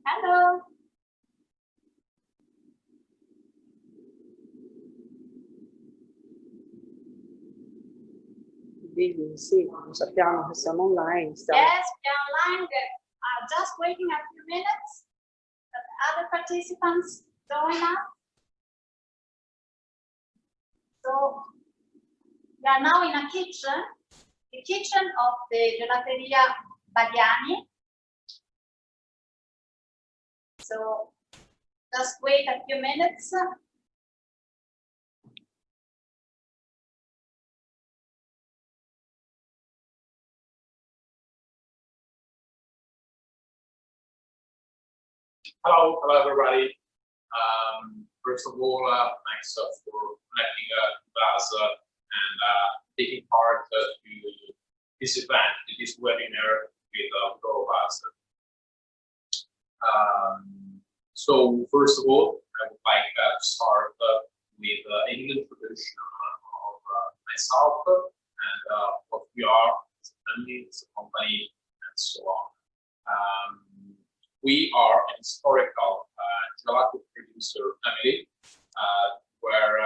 Hello. Quindi sì, non sappiamo che siamo online. Yes, we are online. Just waiting a few minutes. But other participants join us. So we are now in a kitchen, the kitchen of the Gelateria Bagliani. So just wait a few minutes. Hello, everybody. First of all, thanks for connecting with us and taking part to this event, to this webinar with all of us. So, first of all, I would like to start with an introduction of myself and what we are as a family, as a company, and so on. We are an historical gelato producer family where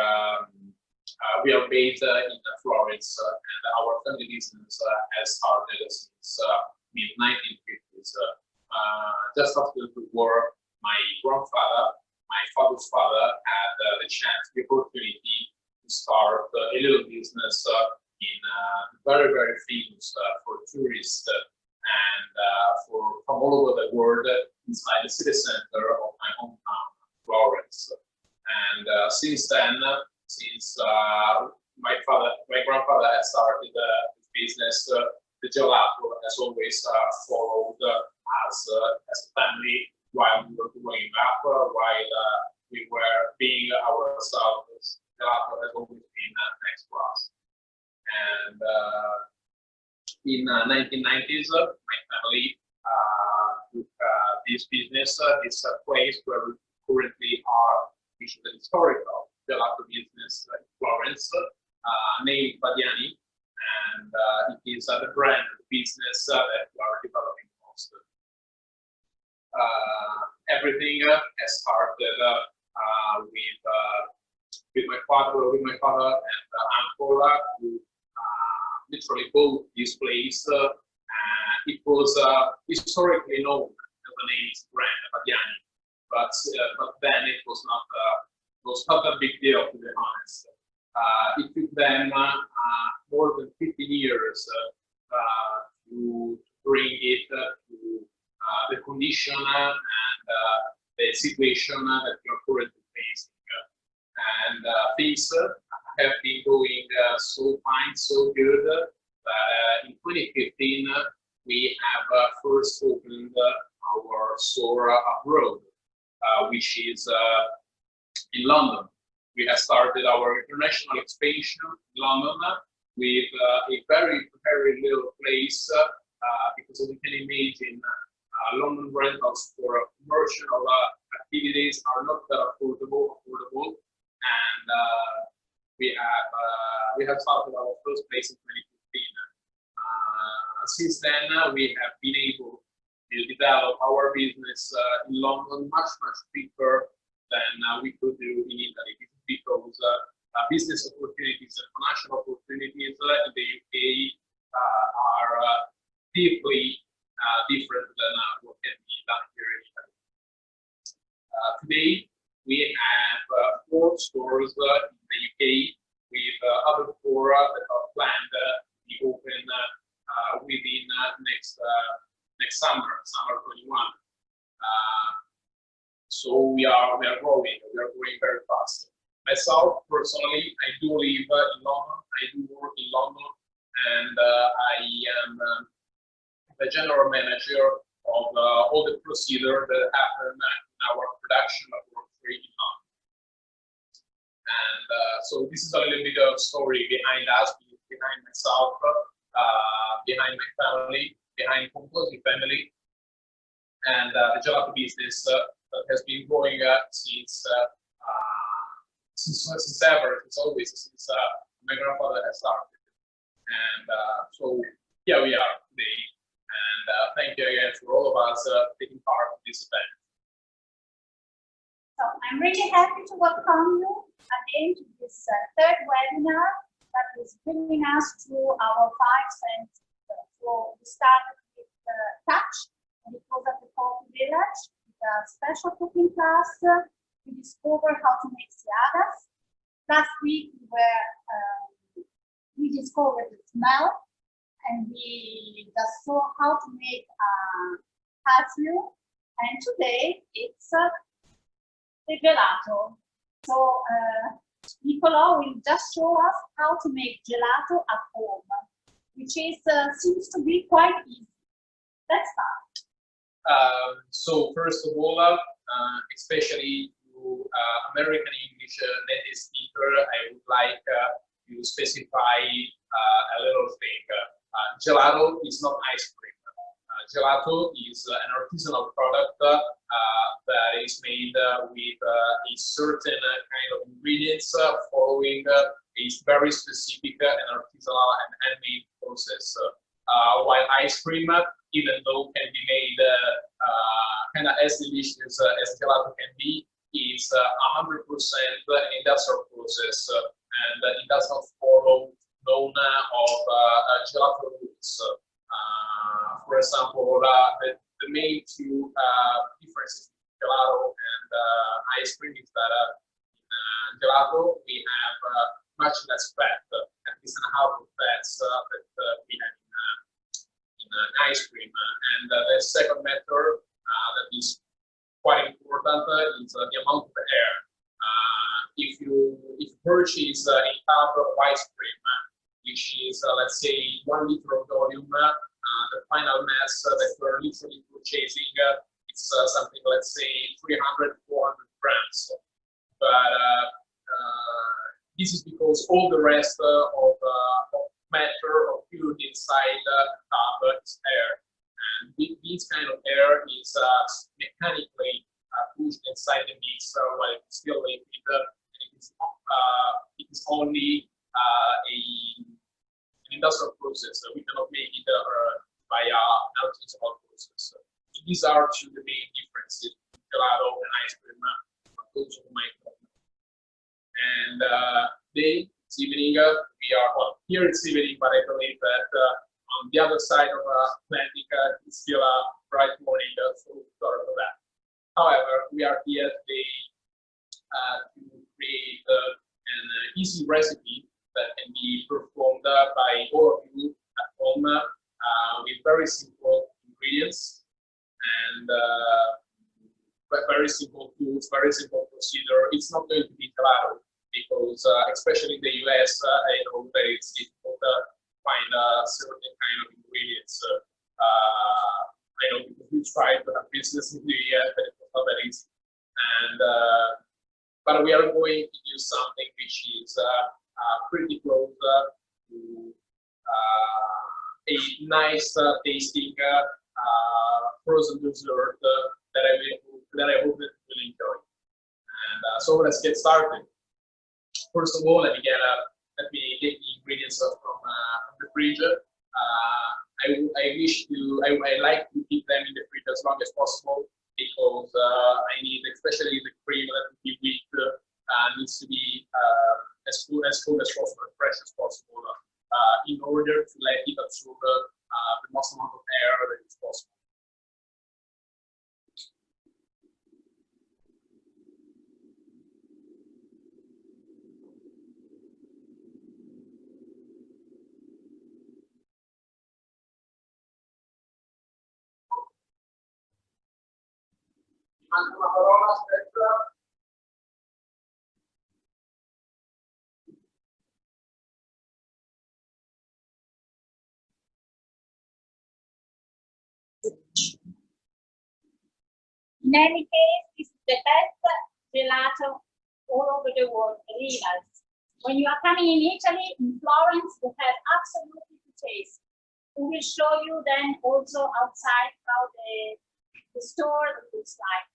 we are based in Florence, and our family business has started since mid-1950s. Just after the war, my grandfather, my father's father, had the chance, the opportunity to start a little business in very, very famous for tourists and from all over the world inside the city center of my hometown, Florence. And since then, since my grandfather had started this business, the gelato has always followed us as a family while we were growing up, while we were being ourselves. Gelato has always been next to us. And in 1990s, my family took this business, this place where we currently are, which is an historical gelato business in Florence, named Bagliani, and it is the brand business that we are developing most. Everything has started with my father and uncle who literally bought this place. It was historically known as the name brand Bagliani, but then it was not a big deal, to be honest. It took them more than 15 years to bring it to the condition and the situation that we are currently facing. And things have been going so fine, so good that in 2015 we have first opened our store abroad, which is in London. We have started our international expansion in London with a very, very little place because as you can imagine, London rentals for commercial activities are not that affordable, and we have started our first place in 2015. Since then, we have been able to develop our business in London much quicker than we could do in Italy, because business opportunities and financial opportunities in the UK are deeply different than what can be done here in Italy. Today, we have 4 stores in the UK, with other 4 that are planned to be open within next summer 21. So we are growing very fast. Myself personally, I do live in London. I do work in London, and I am the general manager of all the procedures that happen in our production laboratory in London. And so this is a little bit of story behind us, behind myself, behind my family, behind Composi family, and the gelato business that has been growing since always, since my grandfather has started. And so here we are today. And thank you again for all of us taking part in this event. So I'm really happy to welcome you again to this third webinar that is bringing us to our 5 cents. So we started with touch, and it was at the Coffee Village, with a special cooking class. We discovered how to make ciadas. Last week we discovered the smell, and we just saw how to make perfume. And today it's the gelato. So Nicola will just show us how to make gelato at home, which is seems to be quite easy. Let's start. So first of all, especially to American English native speaker, I would like to specify a little thing. Gelato is not ice cream. Gelato is an artisanal product that is made with a certain kind of ingredients following a very specific and artisanal and handmade process. While ice cream, even though can be made kind of as delicious as gelato can be, is 100% an industrial process, and it does not follow none of gelato rules. For example, the main two differences between gelato and ice cream is that in gelato we have much less fat, at least and a half of fats that we have in ice cream. And the second method that is quite important is the amount of air. If you purchase a tub of ice cream, which is let's say 1 liter of volume, the final mass that we're literally purchasing, it's something, let's say 300, 400 grams. But this is because all the rest of matter or fluid inside the tub is air. And this kind of air is mechanically pushed inside the mixer while it's still liquid, and it is only an industrial process. We cannot make it by an artisanal process. So these are two the main differences between gelato and ice cream. Those who might know. And today, this evening, we are, well, here it's evening, but I believe that on the other side of Atlantic, it's still a bright morning, so sorry for that. However, we are here today to create an easy recipe that can be performed by all of you at home with very simple ingredients and very simple tools, very simple procedure. It's not going to be gelato because, especially in the US, I know that it's difficult to find certain kind of ingredients. I know because we tried to have business in the US, but it was not that easy. And but we are going to do something which is pretty close to a nice tasting frozen dessert that I hope that you will enjoy. And so let's get started. First of all, let me get the ingredients from the fridge. I like to keep them in the fridge as long as possible because I need, especially the cream that will be weak, needs to be as cool as possible, as fresh as possible, in order to let it absorb the most amount of air that is possible. Manca una parola, aspetta. In any case, this is the best gelato all over the world, believe us. When you are coming in Italy, in Florence, you have absolutely to taste. We will show you then also outside how the store looks like.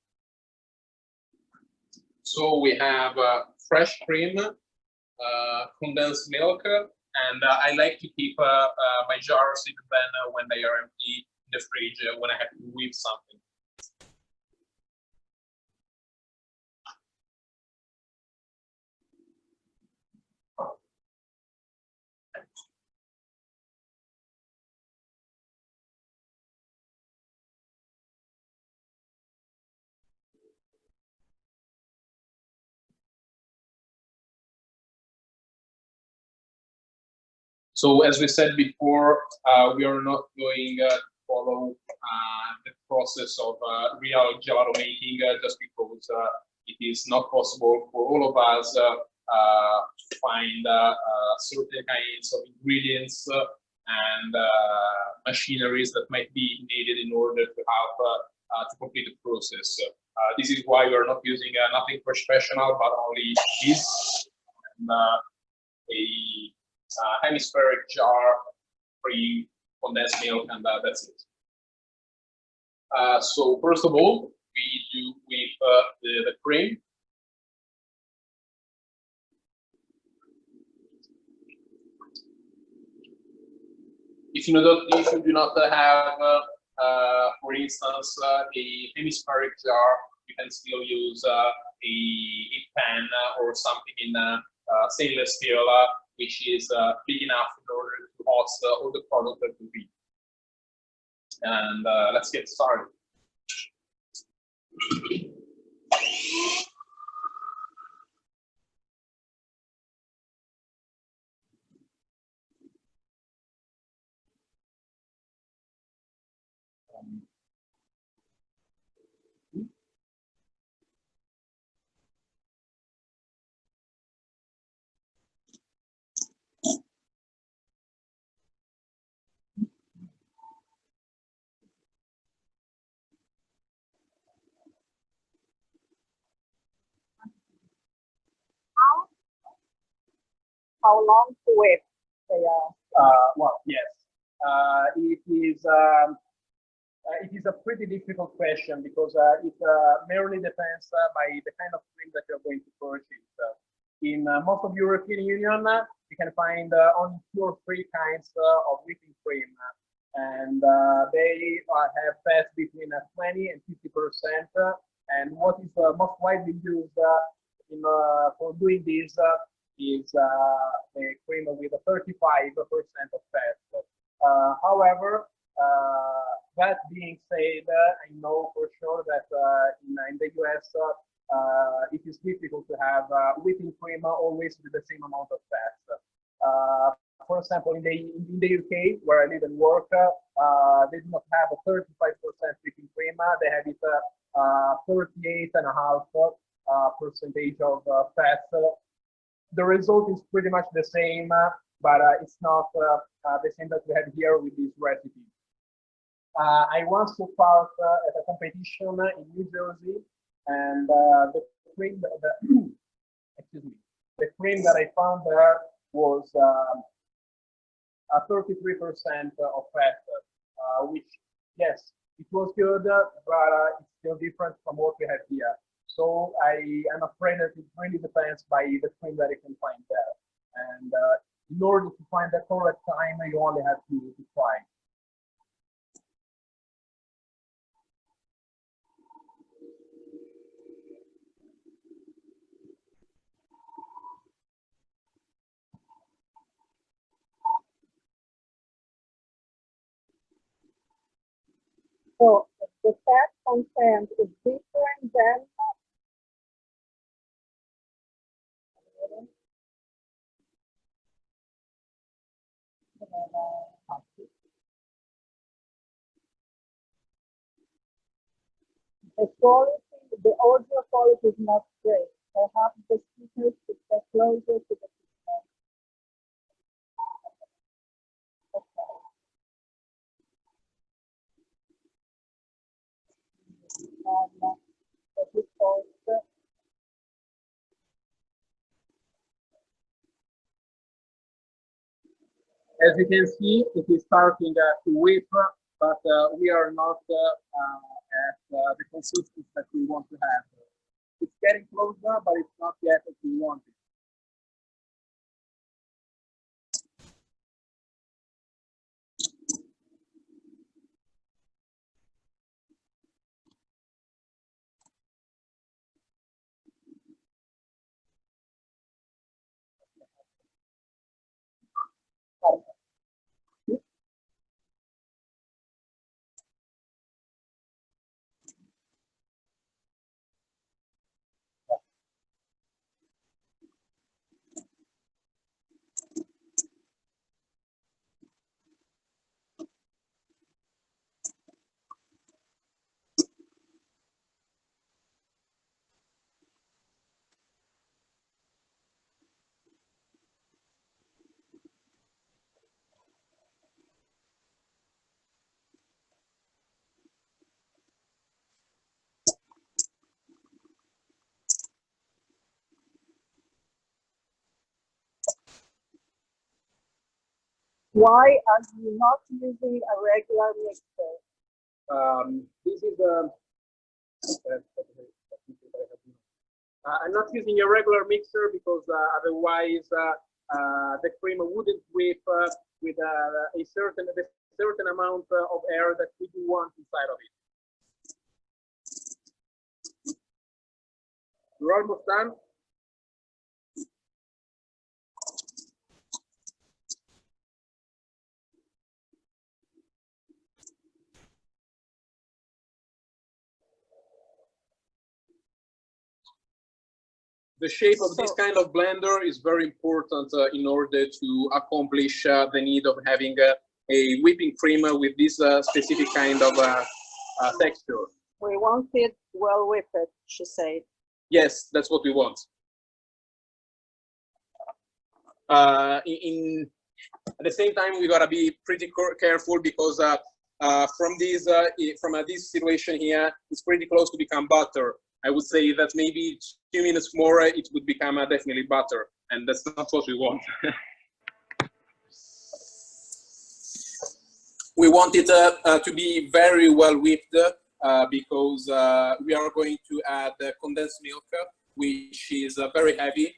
So we have fresh cream, condensed milk, and I like to keep my jars even then when they are empty the fridge when I have to whip something. So as we said before, we are not going to follow the process of real gelato making just because it is not possible for all of us to find certain kinds of ingredients and machineries that might be needed in order to have to complete the process. This is why we are not using nothing professional, but only this and a hemispheric jar, cream, condensed milk, and that's it. So first of all, we do with the cream. If you do not have, for instance, a hemispheric jar, you can still use a pan or something in stainless steel, which is big enough in order to host all the product that will be. And let's get started. How long to wait? Well, yes. It is a pretty difficult question because it merely depends by the kind of cream that you're going to purchase. In most of European Union, you can find only 2 or 3 kinds of whipping cream, and they have fats between 20 and 50%. And what is most widely used for doing this is a cream with a 35% of fat. However, that being said, I know for sure that in the US, it is difficult to have whipping cream always with the same amount of fat. For example, in the UK, where I live and work, they do not have a 35% whipping cream. They have it 38.5 percentage of fat. The result is pretty much the same, but it's not the same that we have here with this recipe. I once took part at a competition in New Jersey, and the cream, excuse me, the cream that I found there was a 33% of fat, which, yes, it was good, but it's still different from what we have here. So I am afraid that it really depends by the cream that you can find there. And in order to find the correct time, you only have to try. So the fat content is different than the quality. The audio quality is not great. Perhaps the speakers should get closer to the speaker. As you can see, it is starting to whip, but we are not at the consistency that we want to have. It's getting closer, but it's not yet as we want it. Why are you not using a regular mixer? This is I'm not using a regular mixer because otherwise the cream wouldn't whip with a certain amount of air that we do want inside of it. We're almost done. The shape of this kind of blender is very important in order to accomplish the need of having a whipping cream with this specific kind of texture. We want it well whipped, she said. Yes, that's what we want. At the same time, we gotta be pretty careful because from this situation here, it's pretty close to become butter. I would say that maybe 2 minutes more, it would become definitely butter, and that's not what we want. We want it to be very well whipped because we are going to add condensed milk, which is very heavy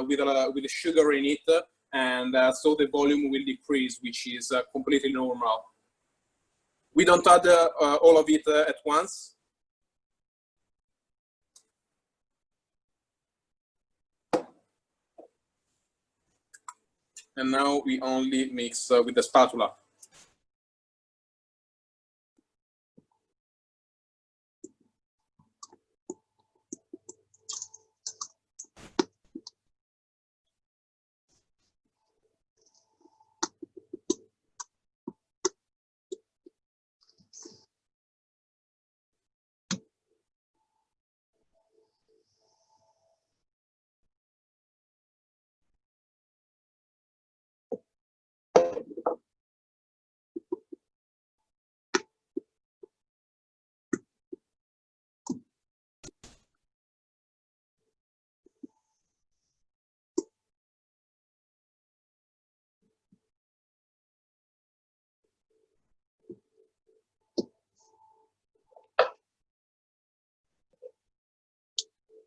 with sugar in it, and so the volume will decrease, which is completely normal. We don't add all of it at once. And now we only mix with the spatula.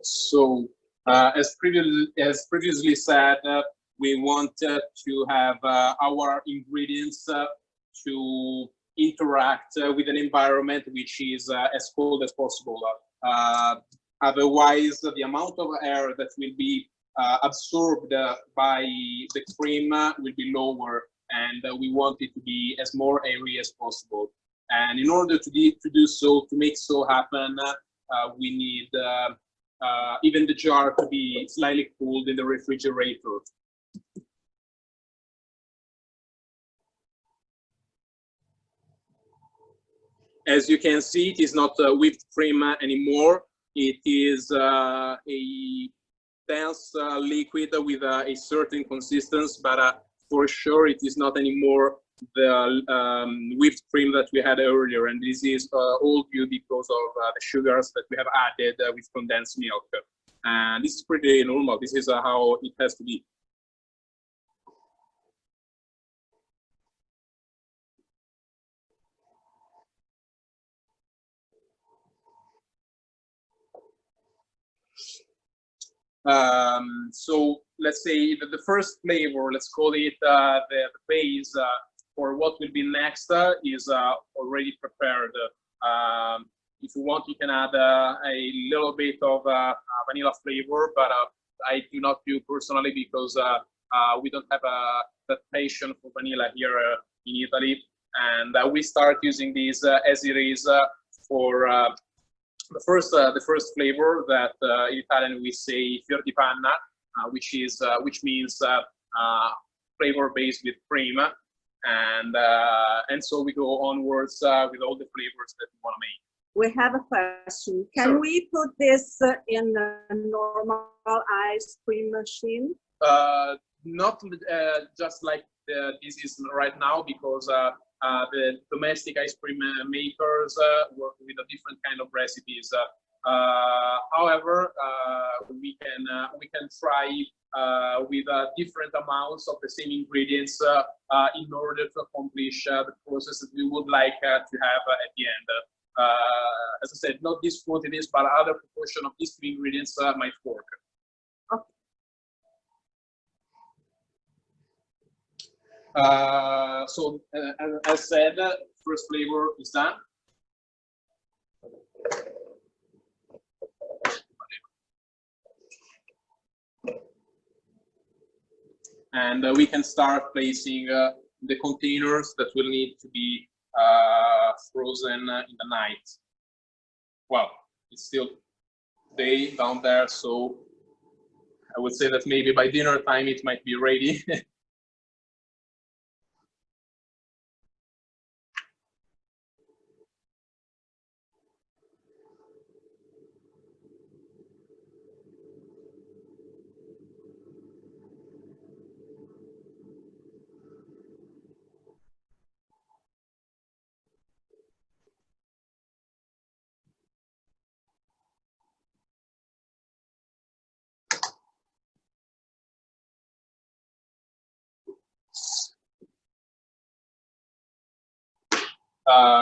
So, as previously said, we wanted to have our ingredients to interact with an environment which is as cold as possible. Otherwise, the amount of air that will be absorbed by the cream will be lower, and we want it to be as more airy as possible. And in order to do so, to make so happen, we need even the jar to be slightly cooled in the refrigerator. As you can see, it is not whipped cream anymore. It is a dense liquid with a certain consistency, but for sure it is not anymore the whipped cream that we had earlier. And this is all due because of the sugars that we have added with condensed milk. And this is pretty normal. This is how it has to be. So let's say that the first flavor, let's call it the base for what will be next is already prepared. If you want, you can add a little bit of vanilla flavor, but I do not do personally because we don't have that passion for vanilla here in Italy, and we start using this as it is for the first flavor that in Italian we say fior di panna, which means flavor based with cream, and so we go onwards with all the flavors that we want to make. We have a question. Can Sure. we put this in a normal ice cream machine? Not just like this is right now, because the domestic ice cream makers work with a different kind of recipes. However, we can try with different amounts of the same ingredients in order to accomplish the process that we would like to have at the end. As I said, not these quantities, but other proportion of these two ingredients might work. So, as said, first flavor is done. And we can start placing the containers that will need to be frozen in the night. Well, it's still day down there, so I would say that maybe by dinner time it might be ready.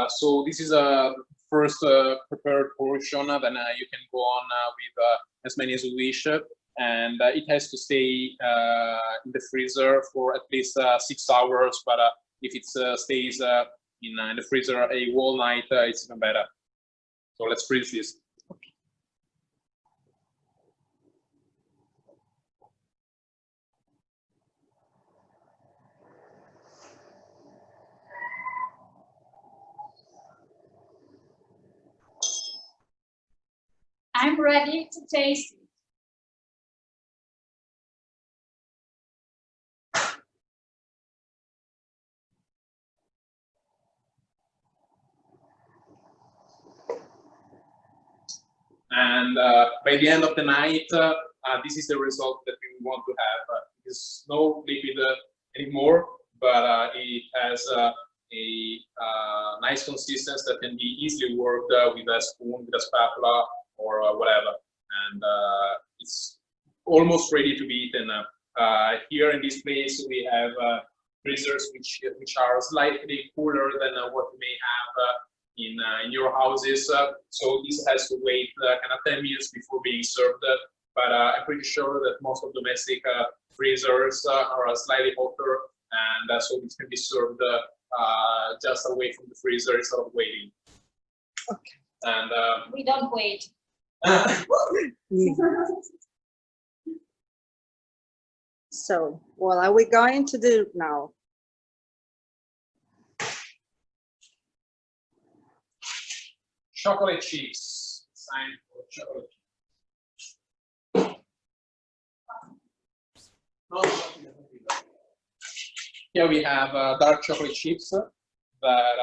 So this is a first prepared portion. Then you can go on with as many as you wish, and it has to stay in the freezer for at least 6 hours. But if it stays in the freezer a whole night, it's even better. So let's freeze this. I'm ready to taste it. And by the end of the night, this is the result that we want to have. It's no liquid anymore, but it has a nice consistency that can be easily worked with a spoon, with a spatula, or whatever. And it's almost ready to be eaten. Here in this place, we have freezers which are slightly cooler than what you may have in your houses. So this has to wait kind of 10 minutes before being served. But I'm pretty sure that most of domestic freezers are slightly hotter, and so it can be served just away from the freezer instead of waiting. Okay. And We don't wait. So, what are we going to do now? chocolate chips. Sign for chocolate chips. No, here we have dark chocolate chips that,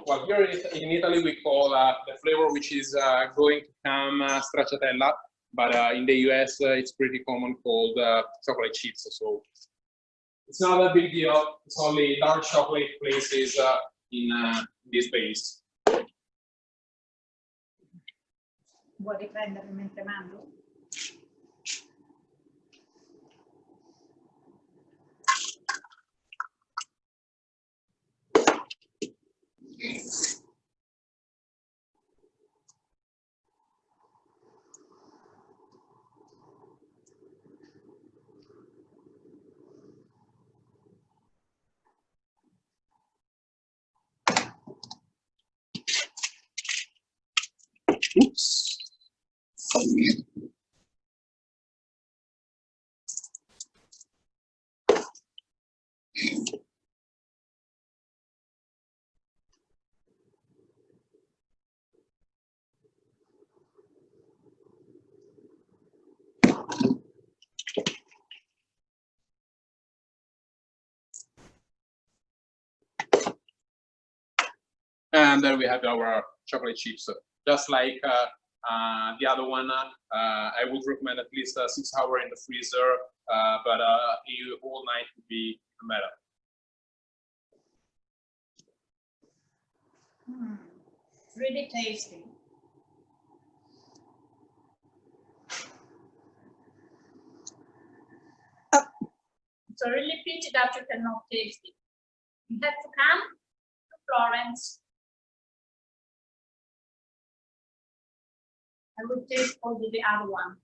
well, here in Italy we call the flavor which is going to come stracciatella, but in the US it's pretty common called chocolate chips. So it's not a big deal. It's only dark chocolate places in this base. Vuoi riprendere mentre mando? Oops. And then we have our chocolate chips. Just like the other one, I would recommend at least 6 hours in the freezer, but a whole night would be even better. It's really tasty. So really pity that you cannot taste it. You have to come to Florence. I will taste also the other one.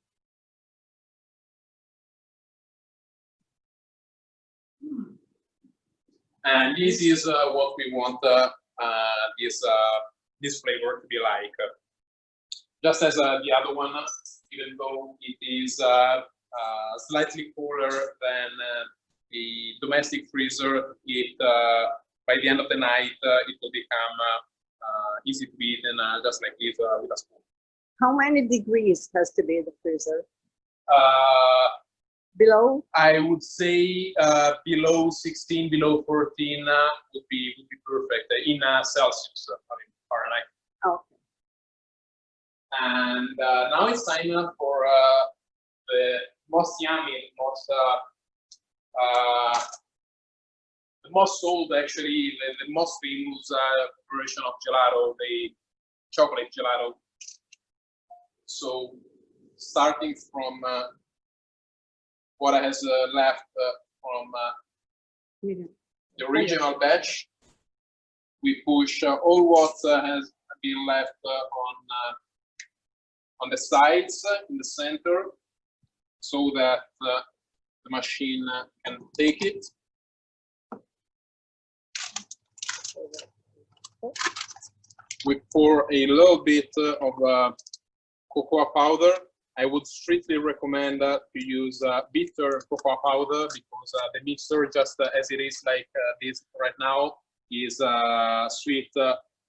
And this is what we want this flavor to be like. Just as the other one, even though it is slightly cooler than the domestic freezer, it by the end of the night it will become easy to eat and just like this with a spoon. How many degrees has to be the freezer? Uh, Below? I would say below 16, below 14 would be perfect in Celsius, I mean Fahrenheit. Okay. And now it's time for the most yummy, the most sold actually, the most famous version of gelato, the chocolate gelato. So starting from what has left from the original batch, we push all what has been left on the sides in the center, so that the machine can take it. We pour a little bit of cocoa powder. I would strictly recommend to use bitter cocoa powder, because the mixture, just as it is like this right now, is sweet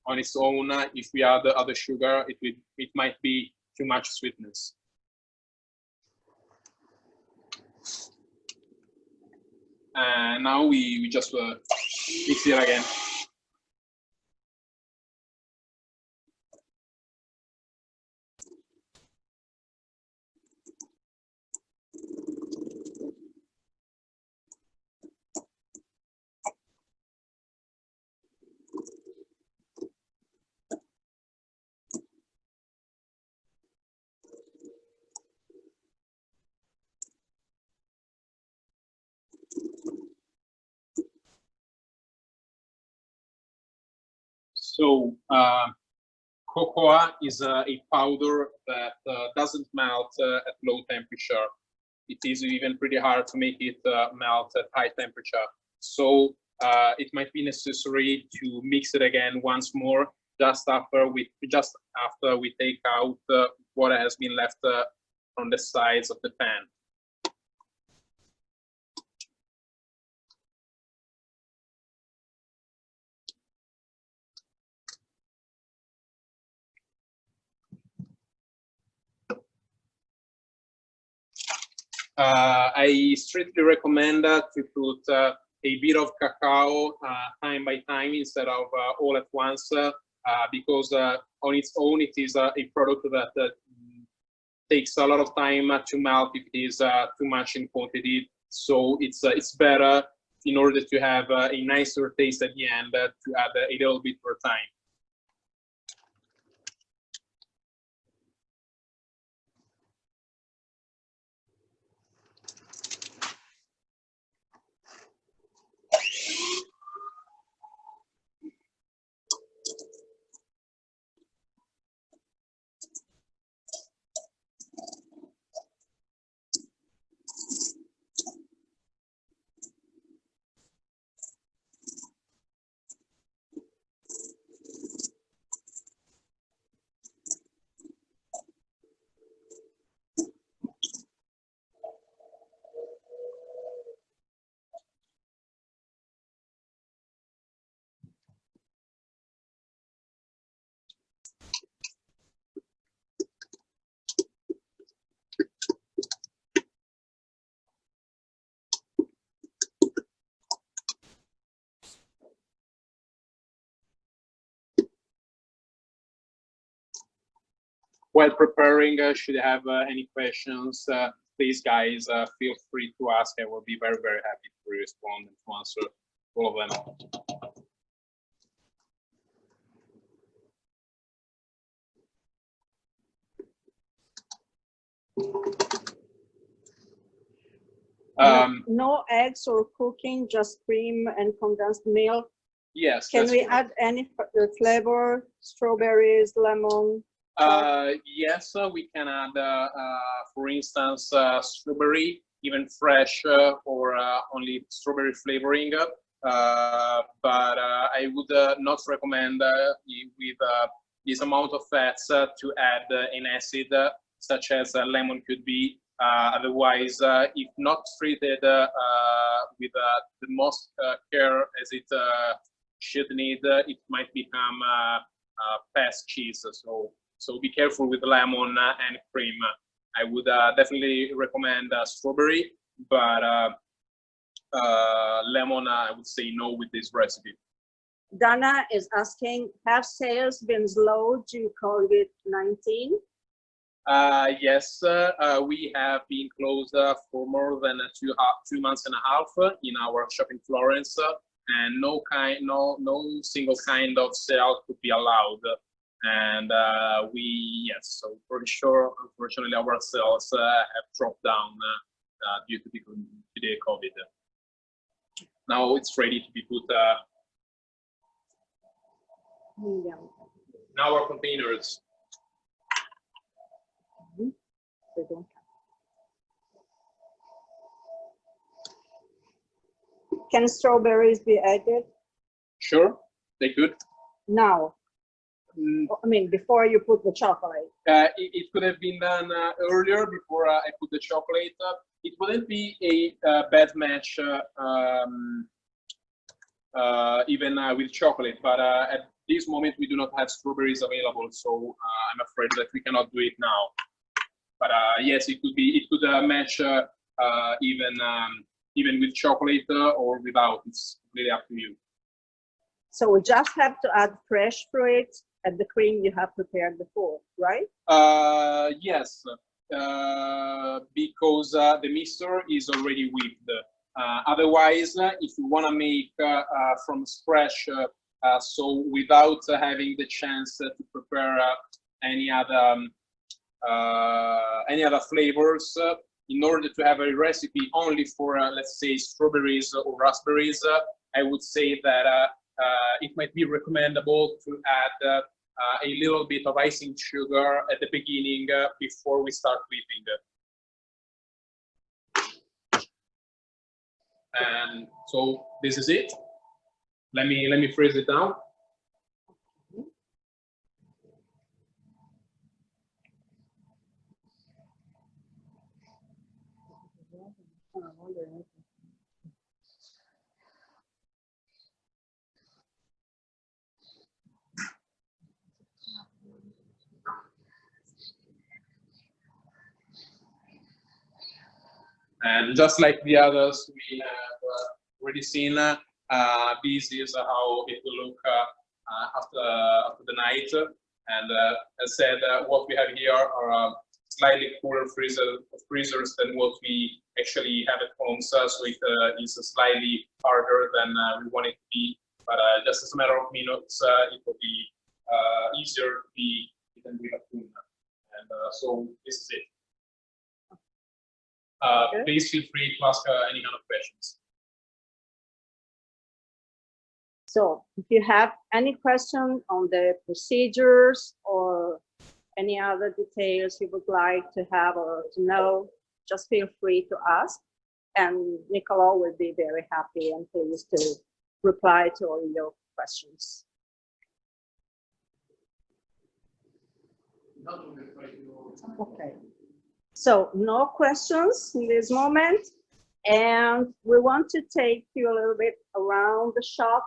on its own. If we add other sugar, it might be too much sweetness. And now we just mix it again. So cocoa is a powder that doesn't melt at low temperature. It is even pretty hard to make it melt at high temperature. So it might be necessary to mix it again once more, just after we take out what has been left on the sides of the pan. I strictly recommend to put a bit of cacao time by time instead of all at once, because on its own it is a product that takes a lot of time to melt if it is too much in quantity. So it's better, in order to have a nicer taste at the end, to add a little bit per time. While preparing, should you have any questions, please, guys, feel free to ask. I will be very, very happy to respond and to answer all of them. No eggs or cooking, just cream and condensed milk. Yes. Can that's we correct. add any flavor? Strawberries, lemon? Yes, we can add, for instance, strawberry, even fresh, or only strawberry flavoring. But I would not recommend with this amount of fats to add an acid such as lemon could be. Otherwise, if not treated with the most care as it should need, it might become past cheese. So be careful with lemon and cream. I would definitely recommend strawberry, but lemon, I would say no with this recipe. Dana is asking, have sales been slow due to COVID-19? Yes, we have been closed for more than 2 months and a half in our shop in Florence, and no single kind of sale could be allowed. And so for sure, unfortunately, our sales have dropped down due to the COVID. Now it's ready to be put in our containers. They don't have. Can strawberries be added? Sure, they could. Now, I mean, before you put the chocolate. It could have been done earlier, before I put the chocolate. It wouldn't be a bad match even with chocolate, but at this moment we do not have strawberries available, so I'm afraid that we cannot do it now. But yes, it could be. It could match even with chocolate or without. It's really up to you. So we just have to add fresh fruit and the cream you have prepared before, right? Yes, because the mixture is already whipped. Otherwise, if you want to make from scratch, so without having the chance to prepare any other flavors, in order to have a recipe only for let's say strawberries or raspberries, I would say that it might be recommendable to add a little bit of icing sugar at the beginning before we start whipping. And so this is it. Let me freeze it down. And just like the others we have already seen, this is how it will look after the night. And as said, what we have here are slightly cooler freezers than what we actually have at home, so it is slightly harder than we want it to be. But just as a matter of minutes, it will be easier to be eaten with a spoon. And so this is it. Please feel free to ask any kind of questions. So if you have any question on the procedures or any other details you would like to have or to know, just feel free to ask. And Nicola will be very happy and pleased to reply to all your questions. Okay. So no questions in this moment. And we want to take you a little bit around the shop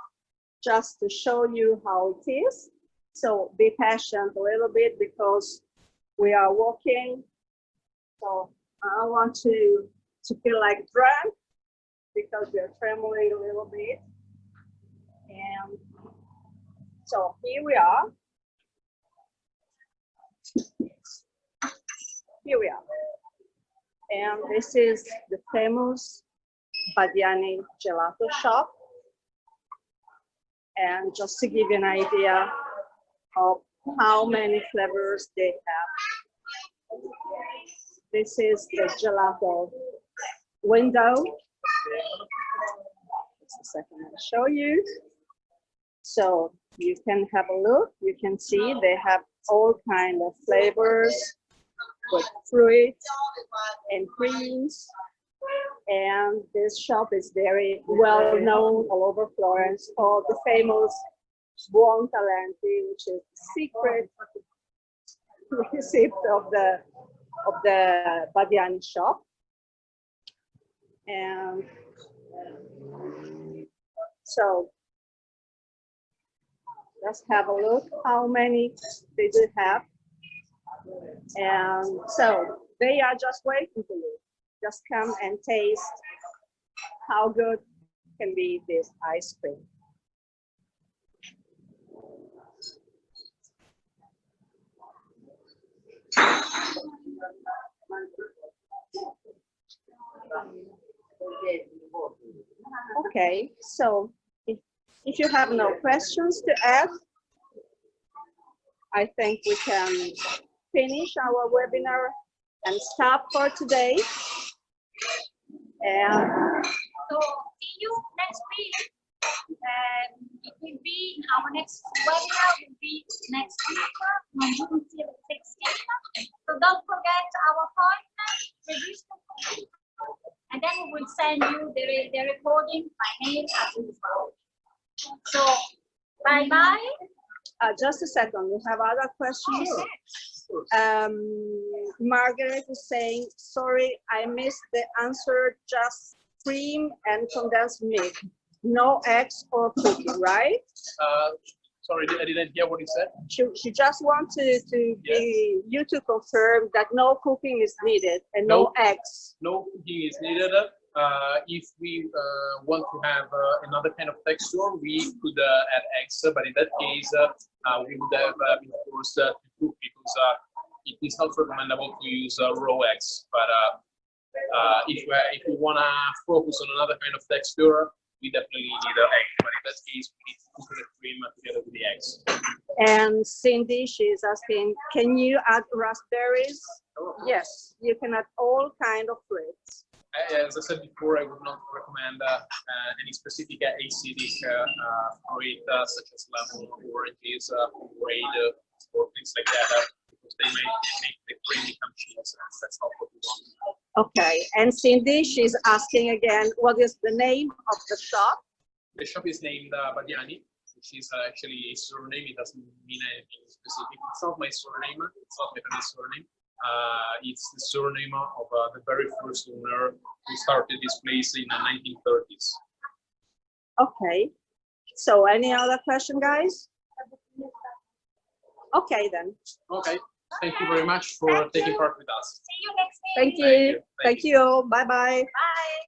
just to show you how it is. So be patient a little bit because we are walking. So I want to feel like drunk because we are trembling a little bit. And so here we are. Here we are. And this is the famous Badiani gelato shop. And just to give you an idea of how many flavors they have. This is the gelato window. Just a second, I'll show you. So you can have a look. You can see they have all kind of flavors with fruit and creams. And this shop is very well known all over Florence for the famous Buon Talenti, which is the secret recipe of the Badiani shop. And so let's have a look how many they do have. And so they are just waiting for you. Just come and taste how good can be this ice cream. Okay, so if you have no questions to ask, I think we can finish our webinar and stop for today. And So see you next week. It will be our next webinar will be next week on June 16th. So don't forget our appointment, register for it, and then we will send you the recording by mail as usual. So bye bye. just a second, we have other questions. Margaret is saying, sorry, I missed the answer, just cream and condensed milk, no eggs or cooking, right? Sorry, I didn't hear what you said. She just wanted you to confirm that no cooking is needed and no eggs. No cooking is needed. If we want to have another kind of texture, we could add eggs, but in that case, we would have been forced to cook because it is not recommendable to use raw eggs. But if we want to focus on another kind of texture, we definitely need an egg. But in that case, we need to cook the cream together with the eggs. And Cindy, she's asking, can you add raspberries? Oh. Yes, you can add all kind of fruits. As I said before, I would not recommend any specific acidic fruit such as lemon, oranges, grape, or things like that, because they may make the cream become cheese, and that's not what we want. Okay, and Cindy, she's asking again, what is the name of the shop? The shop is named Badiani, which is actually a surname. It doesn't mean anything specific. It's not my surname. It's not my family's surname. It's the surname of the very first owner who started this place in the 1930s. Okay, so any other question, guys? Okay, then. Okay, thank you very much for taking part with us. See you next week. Thank you. Thank you. Bye-bye. Bye.